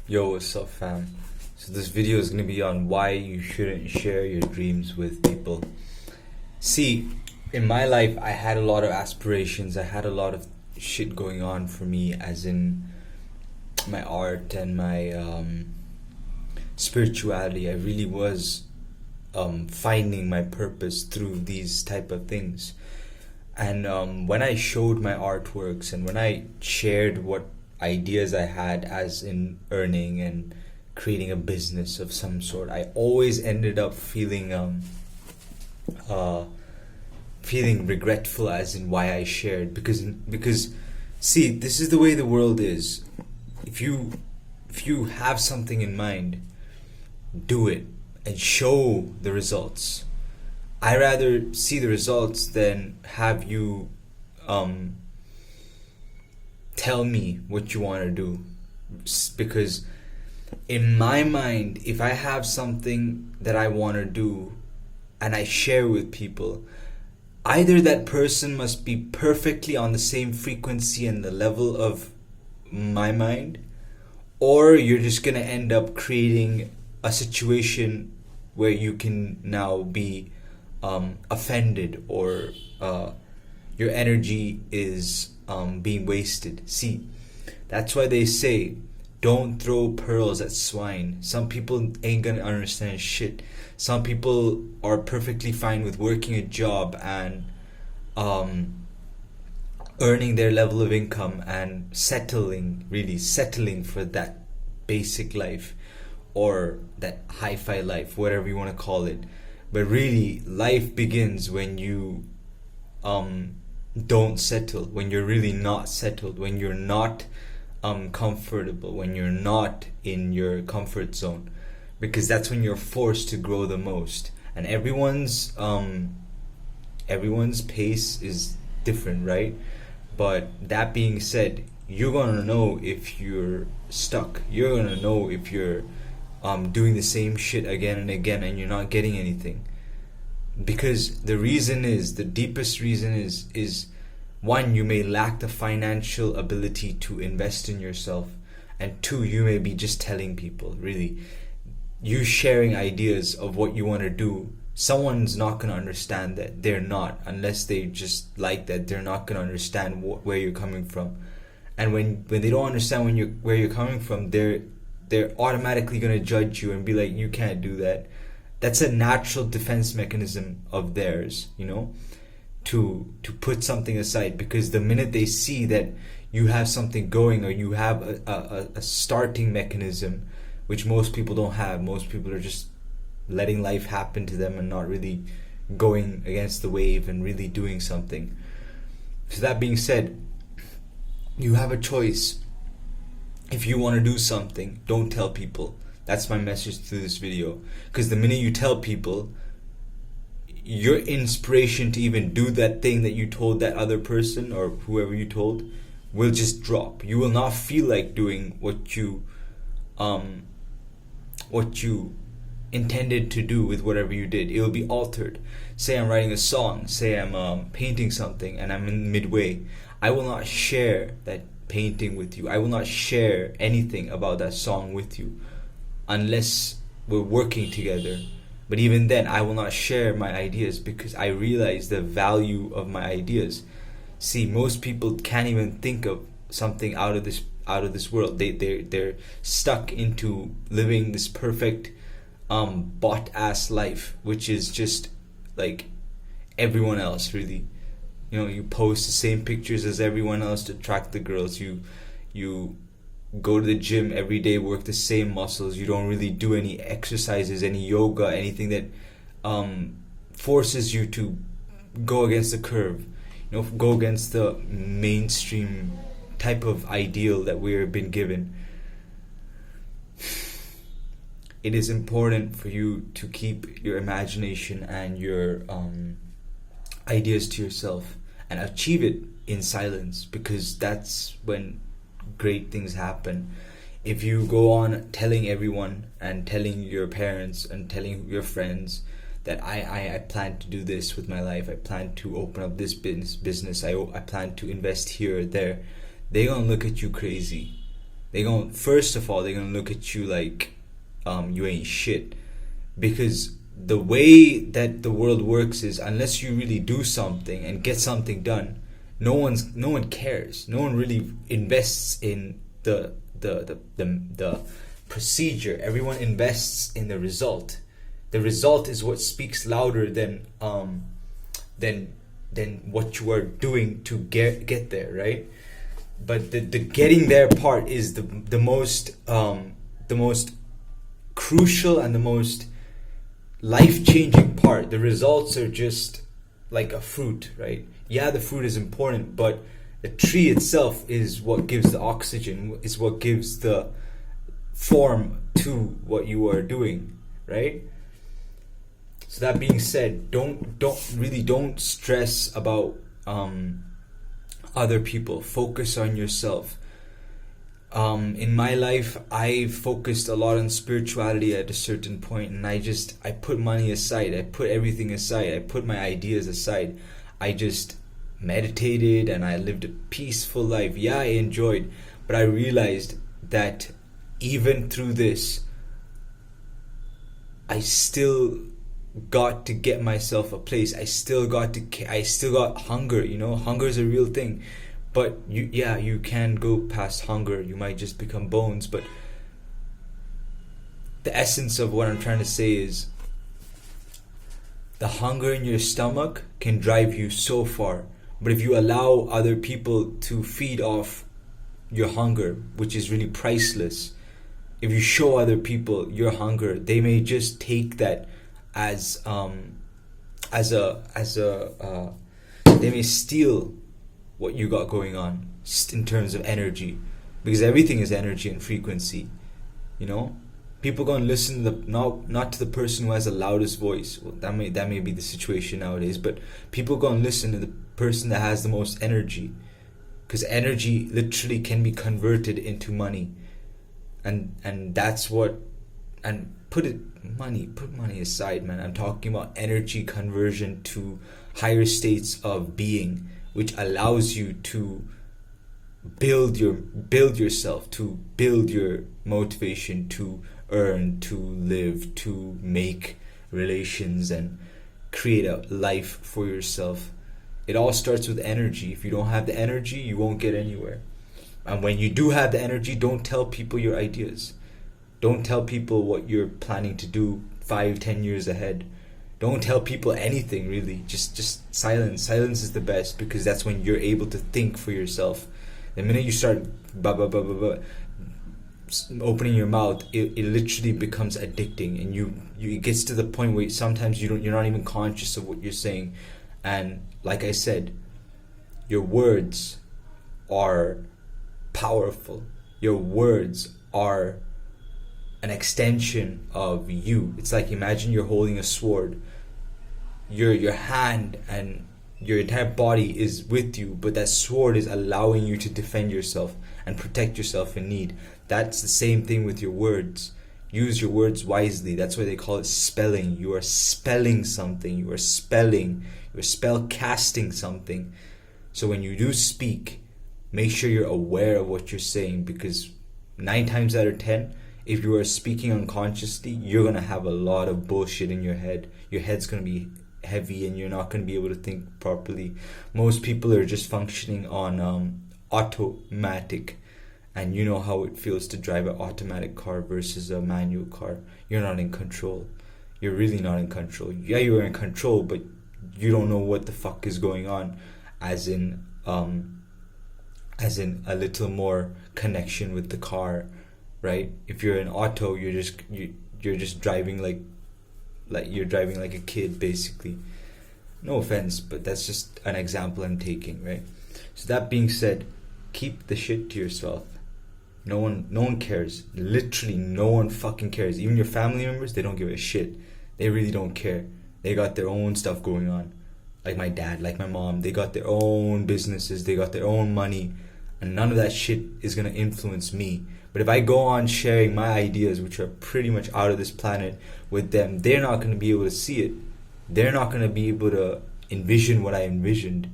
Yo, what's up, fam? So this video is gonna be on why you shouldn't share your dreams with people. See, in my life, I had a lot of aspirations. I had a lot of shit going on for me, as in my art and my spirituality. I really was finding my purpose through these type of things. And when I showed my artworks and when I shared what ideas I had, as in earning and creating a business of some sort, I always ended up uh, feeling regretful, as in why I shared, because see, this is the way the world is. If you have something in mind, do it and show the results. I rather see the results than have you tell me what you want to do. Because in my mind, if I have something that I want to do and I share with people, either that person must be perfectly on the same frequency and the level of my mind, or you're just gonna end up creating a situation where you can now be offended, or your energy is being wasted. See, that's why they say don't throw pearls at swine. Some people ain't gonna understand shit. Some people are perfectly fine with working a job and earning their level of income and really settling for that basic life or that hi-fi life, whatever you want to call it. But really, life begins when you don't settle, when you're really not settled, when you're not comfortable, when you're not in your comfort zone, because that's when you're forced to grow the most. And everyone's pace is different, right? But that being said, you're gonna know if you're stuck. You're gonna know if you're doing the same shit again and again and you're not getting anything. Because the deepest reason is one, you may lack the financial ability to invest in yourself, and two, you may be just telling people. Really, you sharing ideas of what you want to do, someone's not going to understand that. They're not, unless they just like that, they're not going to understand where you're coming from. And when they don't understand where you're coming from, they're automatically going to judge you and be like, you can't do that. That's a natural defense mechanism of theirs, to put something aside, because the minute they see that you have something going, or you have a starting mechanism, which most people don't have. Most people are just letting life happen to them and not really going against the wave and really doing something. So that being said, you have a choice. If you want to do something, don't tell people. That's my message through this video. Because the minute you tell people, your inspiration to even do that thing that you told that other person or whoever you told will just drop. You will not feel like doing what you intended to do with whatever you did. It will be altered. Say I'm writing a song, say I'm painting something and I'm in midway. I will not share that painting with you. I will not share anything about that song with you unless we're working together. But even then, I will not share my ideas, because I realize the value of my ideas. See, most people can't even think of something out of this world. They're stuck into living this perfect bought ass life, which is just like everyone else. Really, you post the same pictures as everyone else to attract the girls. You go to the gym every day, work the same muscles. You don't really do any exercises, any yoga, anything that forces you to go against the curve, go against the mainstream type of ideal that we've been given. It is important for you to keep your imagination and your ideas to yourself and achieve it in silence, because that's when great things happen. If you go on telling everyone and telling your parents and telling your friends that I plan to do this with my life, I plan to open up this business, I plan to invest here or there, they're gonna look at you crazy. First of all, they're gonna look at you like you ain't shit. Because the way that the world works is, unless you really do something and get something done, no one cares. No one really invests in the procedure. Everyone invests in the result. The result is what speaks louder than what you are doing to get there, right? But the getting there part is the most crucial and the most life-changing part. The results are just like a fruit, right? Yeah, the fruit is important, but the tree itself is what gives the oxygen, is what gives the form to what you are doing, right? So that being said, don't stress about other people. Focus on yourself. In my life, I focused a lot on spirituality at a certain point, and I put money aside. I put everything aside. I put my ideas aside. I just meditated and I lived a peaceful life. Yeah, I enjoyed, but I realized that even through this, I still got to get myself a place. I still got hunger. Hunger is a real thing. But you can go past hunger. You might just become bones. But the essence of what I'm trying to say is, the hunger in your stomach can drive you so far. But if you allow other people to feed off your hunger, which is really priceless, if you show other people your hunger, they may just take that as they may steal what you got going on in terms of energy, because everything is energy and frequency. People gonna listen to not to the person who has the loudest voice. Well, that may be the situation nowadays, but people gonna listen to the person that has the most energy, because energy literally can be converted into money, and that's what. And put money aside, man. I'm talking about energy conversion to higher states of being, which allows you to build yourself, to build your motivation to earn, to live, to make relations and create a life for yourself. It all starts with energy. If you don't have the energy, you won't get anywhere. And when you do have the energy, don't tell people your ideas. Don't tell people what you're planning to do 5-10 years ahead. Don't tell people anything, really. Just silence. Silence is the best, because that's when you're able to think for yourself. The minute you start opening your mouth, it literally becomes addicting, and it gets to the point where sometimes you're not even conscious of what you're saying. And like I said, your words are powerful. Your words are an extension of you. It's like, imagine you're holding a sword. Your hand and your entire body is with you, but that sword is allowing you to defend yourself and protect yourself in need. That's the same thing with your words. Use your words wisely. That's why they call it spelling. You are spelling something. You are spell casting something. So when you do speak, make sure you're aware of what you're saying, because 9 times out of 10, if you are speaking unconsciously, you're going to have a lot of bullshit in your head. Your head's going to be heavy and you're not going to be able to think properly. Most people are just functioning on automatic. And you know how it feels to drive an automatic car versus a manual car. You're not in control. You're really not in control. Yeah, you're in control, but you don't know what the fuck is going on. As in a little more connection with the car. Right? If you're in auto, you're just driving like you're driving like a kid, basically. No offense, but that's just an example I'm taking, right? So that being said, keep the shit to yourself. No one cares. Literally, no one fucking cares. Even your family members, they don't give a shit. They really don't care. They got their own stuff going on. Like my dad, like my mom, they got their own businesses, they got their own money, and none of that shit is gonna influence me. But if I go on sharing my ideas, which are pretty much out of this planet, with them, they're not going to be able to see it. They're not going to be able to envision what I envisioned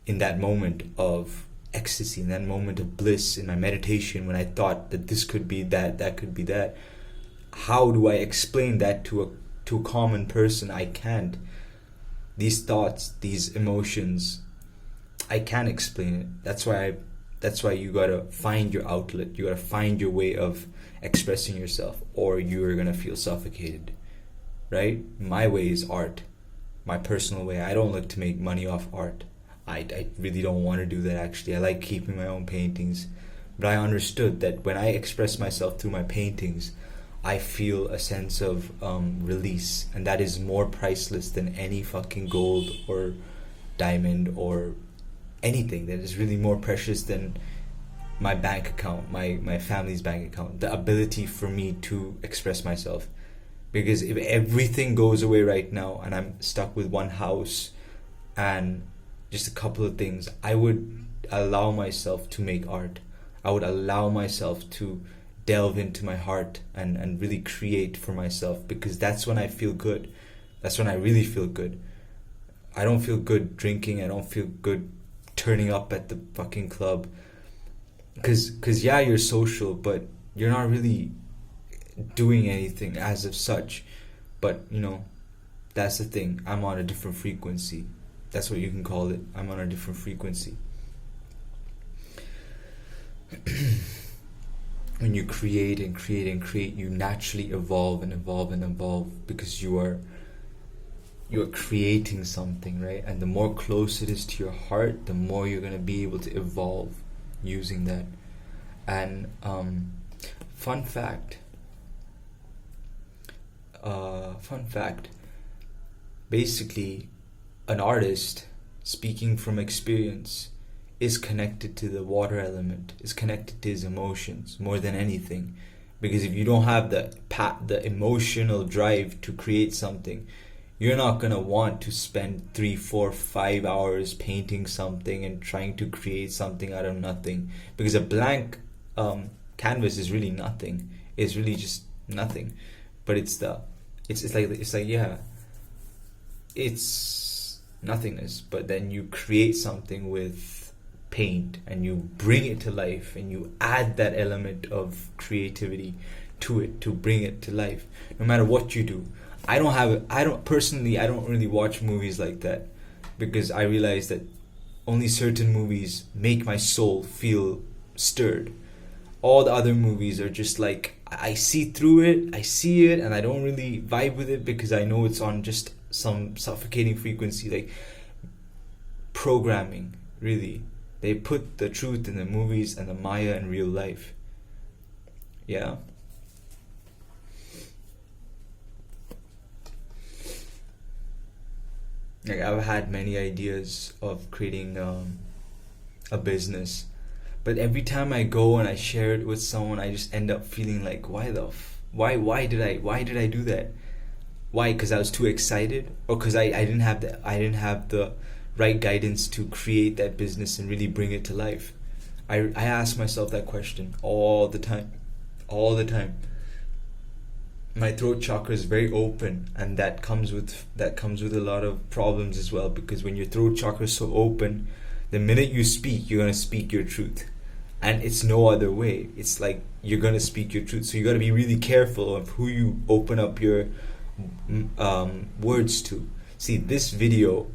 in that moment of ecstasy, in that moment of bliss in my meditation, when I thought that this could be that, that could be that, how do I explain that to a common person? I can't. These thoughts, these emotions, I can't explain it. That's why you gotta find your outlet. You gotta find your way of expressing yourself, or you're gonna feel suffocated, right? My way is art, my personal way. I don't look to make money off art. I really don't want to do that, actually. I like keeping my own paintings, but I understood that when I express myself through my paintings, I feel a sense of release, and that is more priceless than any fucking gold or diamond or anything. That is really more precious than my bank account, my family's bank account. The ability for me to express myself. Because if everything goes away right now and I'm stuck with one house and just a couple of things, I would allow myself to make art. I would allow myself to delve into my heart and really create for myself, because that's when I feel good. That's when I really feel good. I don't feel good drinking. I don't feel good turning up at the fucking club. Because yeah, you're social, but you're not really doing anything as of such. But, you know, that's the thing. I'm on a different frequency. That's what you can call it. I'm on a different frequency. When you create and create and create, you naturally evolve and evolve and evolve, because you are creating something, right? And the more close it is to your heart, the more you're going to be able to evolve using that. And fun fact, basically, an artist, speaking from experience, is connected to the water element, is connected to his emotions more than anything. Because if you don't have the emotional drive to create something, you're not going to want to spend 3, 4, 5 hours painting something and trying to create something out of nothing. Because a blank canvas is really nothing. It's really just nothing. But it's nothingness. But then you create something with paint and you bring it to life and you add that element of creativity to it to bring it to life. No matter what you do. I don't really watch movies like that, because I realize that only certain movies make my soul feel stirred. All the other movies are just like, I see through it, I see it, and I don't really vibe with it, because I know it's on just some suffocating frequency, like programming, really. They put the truth in the movies and the Maya in real life. Yeah. Like, I've had many ideas of creating a business, but every time I go and I share it with someone, I just end up feeling like, why did I do that? Why? Because I was too excited, or because I didn't have the right guidance to create that business and really bring it to life. I ask myself that question all the time. My throat chakra is very open, and that comes with a lot of problems as well, because when your throat chakra is so open, the minute you speak, you're going to speak your truth, and it's no other way. It's like you're going to speak your truth, so you got to be really careful of who you open up your words to. See, this video,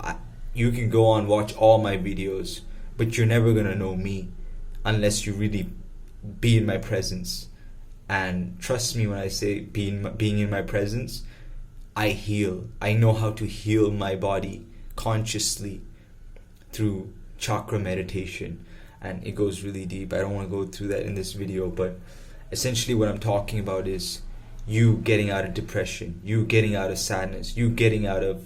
you can go on watch all my videos, but you're never going to know me unless you really be in my presence. And trust me when I say being in my presence, I heal. I know how to heal my body consciously through chakra meditation. And it goes really deep. I don't want to go through that in this video, but essentially what I'm talking about is you getting out of depression, you getting out of sadness, you getting out of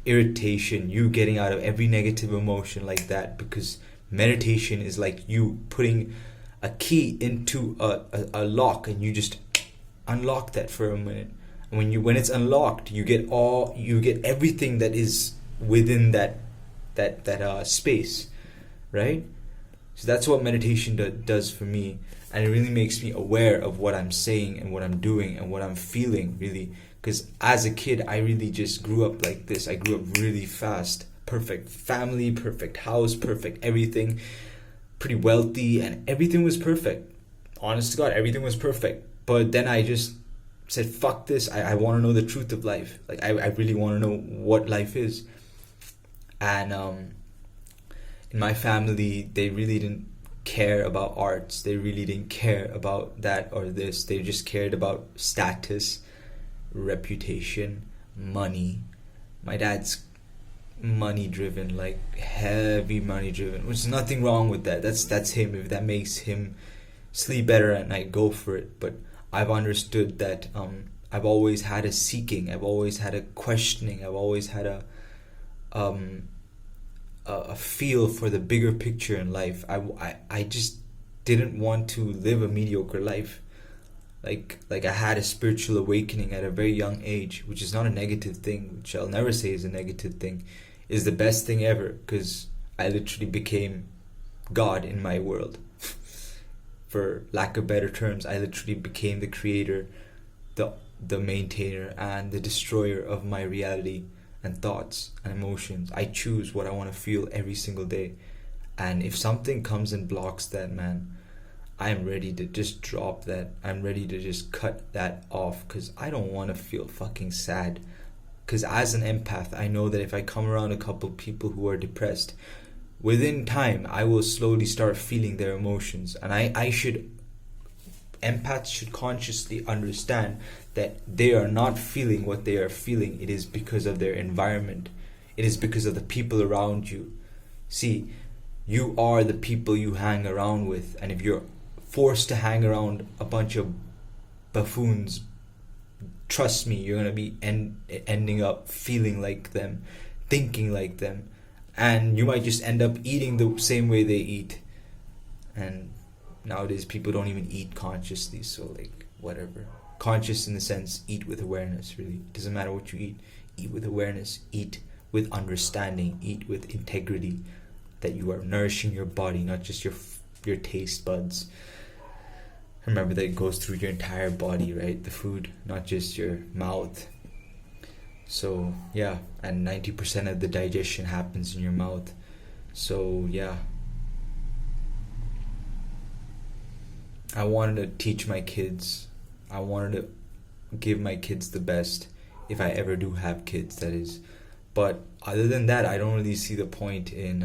irritation, you getting out of every negative emotion like that, because meditation is like you putting a key into a lock, and you just unlock that for a minute. And when it's unlocked, you get everything that is within that space, right? So that's what meditation does for me, and it really makes me aware of what I'm saying and what I'm doing and what I'm feeling, really. Because as a kid, I really just grew up like this. I grew up really fast. perfect family, perfect house, perfect everything, pretty wealthy, and everything was perfect. Honest to God, everything was perfect. But then I just said, fuck this. I want to know the truth of life. Like, I really want to know what life is. And in my family, they really didn't care about arts. They really didn't care about that or this. They just cared about status, reputation, money. My dad's money driven, like heavy money driven, which is nothing wrong with that. That's him. If that makes him sleep better at night, go for it. But I've understood that I've always had a seeking, I've always had a questioning, I've always had a feel for the bigger picture in life. I just didn't want to live a mediocre life. Like I had a spiritual awakening at a very young age, which is not a negative thing, which I'll never say is a negative thing, is the best thing ever, because I literally became God in my world. For lack of better terms, I literally became the creator, the maintainer, and the destroyer of my reality and thoughts and emotions. I choose what I want to feel every single day. And if something comes and blocks that, man, I'm ready to just drop that. I'm ready to just cut that off, because I don't want to feel fucking sad. Because as an empath, I know that if I come around a couple people who are depressed, within time, I will slowly start feeling their emotions. And empaths should consciously understand that they are not feeling what they are feeling. It is because of their environment. It is because of the people around you. See, you are the people you hang around with. And if you're forced to hang around a bunch of buffoons, trust me, you're going to be ending up feeling like them, thinking like them. And you might just end up eating the same way they eat. And nowadays people don't even eat consciously, so like whatever. Conscious in the sense, eat with awareness, really. It doesn't matter what you eat. Eat with awareness, eat with understanding, eat with integrity, that you are nourishing your body, not just your taste buds. Remember that it goes through your entire body, right? The food, not just your mouth. So yeah, and 90% of the digestion happens in your mouth. So yeah, I wanted to teach my kids. I wanted to give my kids the best, if I ever do have kids, that is. But other than that, I don't really see the point in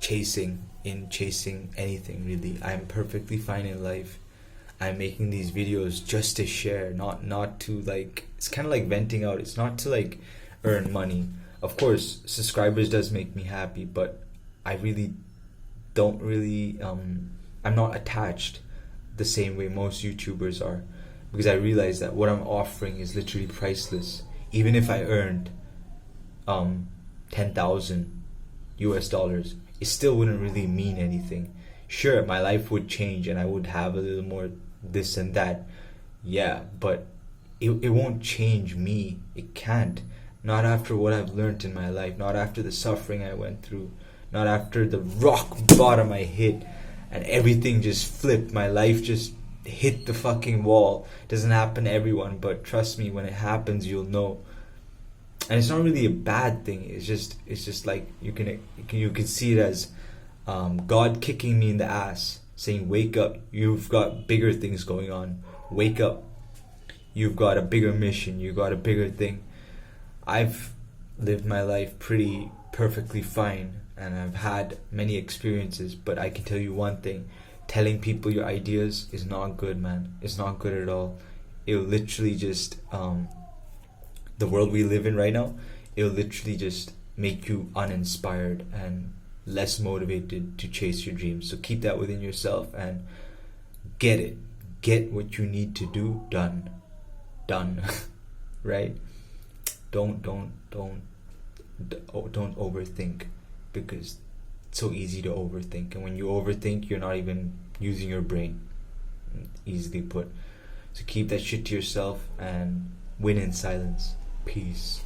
chasing anything, really. I'm perfectly fine in life. I'm making these videos just to share, not to like, it's kind of like venting out. It's not to like earn money. Of course, subscribers does make me happy, but I really don't really I'm not attached the same way most YouTubers are, because I realize that what I'm offering is literally priceless. Even if I earned 10,000 US dollars, it still wouldn't really mean anything. Sure, my life would change and I would have a little more this and that, yeah, but it won't change me. It can't. Not after what I've learned in my life, not after the suffering I went through, not after the rock bottom I hit and everything just flipped. My life just hit the fucking wall. It doesn't happen to everyone, but trust me, when it happens, you'll know. And it's not really a bad thing. It's just like you can see it as God kicking me in the ass, saying, "Wake up! You've got bigger things going on. Wake up! You've got a bigger mission. You've got a bigger thing." I've lived my life pretty perfectly fine, and I've had many experiences, but I can tell you one thing: telling people your ideas is not good, man. It's not good at all. It'll literally just the world we live in right now, it'll literally just make you uninspired and less motivated to chase your dreams. So keep that within yourself and get what you need to do done right? Don't overthink, because it's so easy to overthink, and when you overthink, you're not even using your brain. Easily put. So keep that shit to yourself and win in silence. Peace.